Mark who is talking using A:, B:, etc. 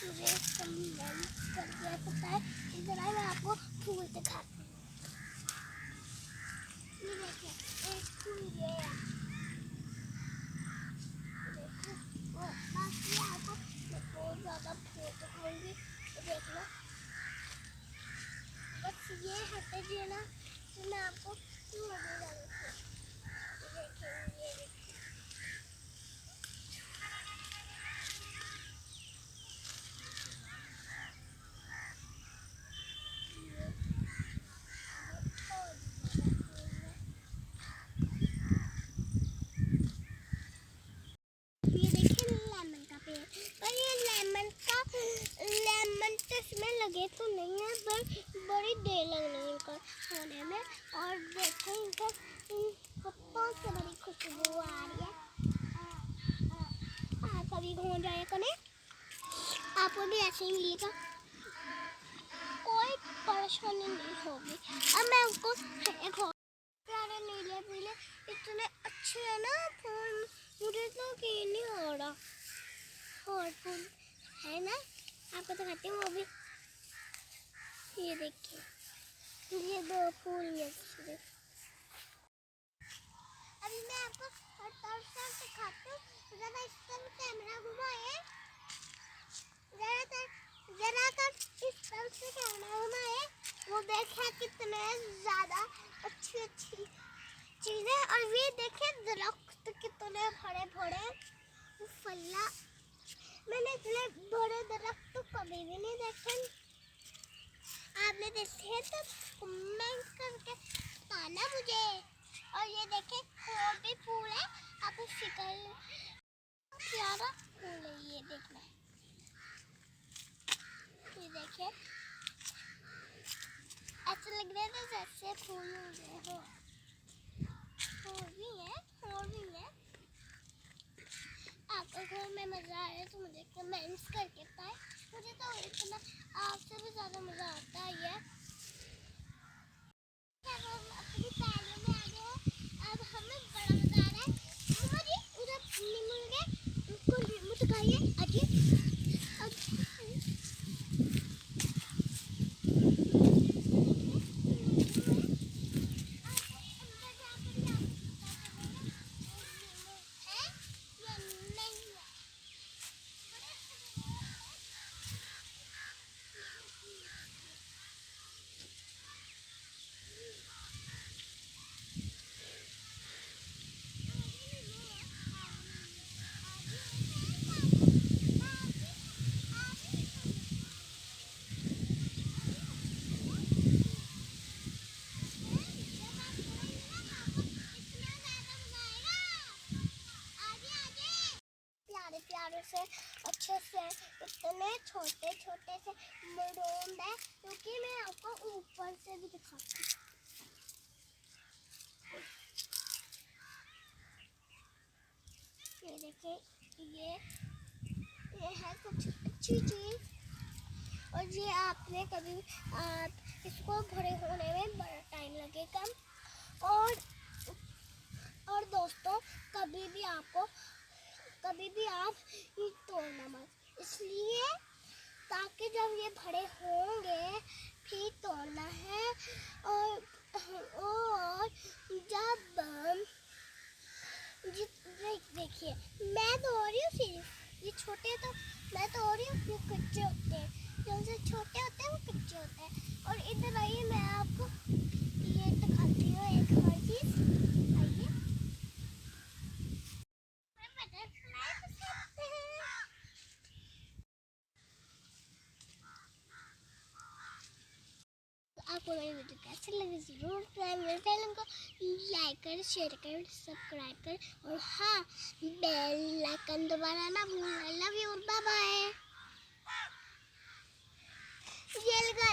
A: मुझे कमेंट करके बताएं। इधर आए मैं आपको फूल दिखाती हूँ। ये देखिए एक फूल ये है, देखो और बाकी आपको बहुत ज़्यादा फूल दिखाऊंगी तो देख लो। बस ये हटे दिए ना तो मैं आपको फूल दिखाऊंगी। देखिए ये लेमन का पेड़, पर ये लेमन तो इसमें लगे तो नहीं है, पर बड़ी देर लग रही है इनका होने में। और देखो इनका पत्तों से बड़ी खुशबू आ रही है। कभी घूम जाए कने आपको भी ऐसे ही मिलेगा, कोई परेशानी नहीं होगी। अब मैं उसको एक और प्यारे नीले पीले इतने अच्छे है ना फूल, मुझे तो यकीन नहीं हो रहा। और फूल है ना, आपको तो खाती हूँ वो भी। ये देखिए ये दो फूल ये सिर्फ। अभी मैं आपको हर तरफ से दिखाती हूँ। ज़रा इस तरफ कैमरा घुमाए, ज़रा इस तरफ से कैमरा घुमाए, वो देखिए कितने ज़्यादा अच्छी चीज़ें। और ये देखिए दरख्त कितने बड़े बड़े फल्ला, मैंने इतने बड़े दरख्त तो कभी भी नहीं देखे। आपने देखे तो कमेंट करके बताना मुझे। और ये देखे और भी फूल है, आपको फिकर प्यारा फूल है ये देखना। ये देखिए ऐसा लग रहा है जैसे फूल हो। और भी है। आपको घर में मज़ा आया तो मुझे कमेंट्स करके बताएं। मुझे तो इतना आपसे भी ज़्यादा मज़ा आता है। हम अपनी पहले में आ गए हैं, अब हमें बड़ा मज़ा आ रहा है। मुझे उधर नींबू गए उसको नींबू तो खाइए आइए। प्यारे से अच्छे से इतने छोटे छोटे से मरूद है, क्योंकि मैं आपको ऊपर से भी दिखाती हूँ। ये देखिए ये है कुछ अच्छी चीज़। और ये आपने कभी आप इसको बड़े होने में बड़ा टाइम लगेगा। और दोस्तों कभी भी आप ये तोड़ना मत, इसलिए ताकि जब ये बड़े होंगे फिर तोड़ना है। और जब देखिए मैं तोड़ रही हूँ, सिर्फ ये छोटे तो मैं तोड़ रही हूँ, वो कच्चे होते हैं, जो से छोटे होते हैं वो कच्चे होते हैं। और इधर आइए मैं आपको ये दिखाती हूँ एक और चीज़। आइए आपको मेरी वीडियो कैसे लगी जरूर मेरे चैनल को लाइक कर, शेयर कर, सब्सक्राइब कर और हाँ बेल आइकन दबाना ना भूलना। Love you, bye bye. ये लगा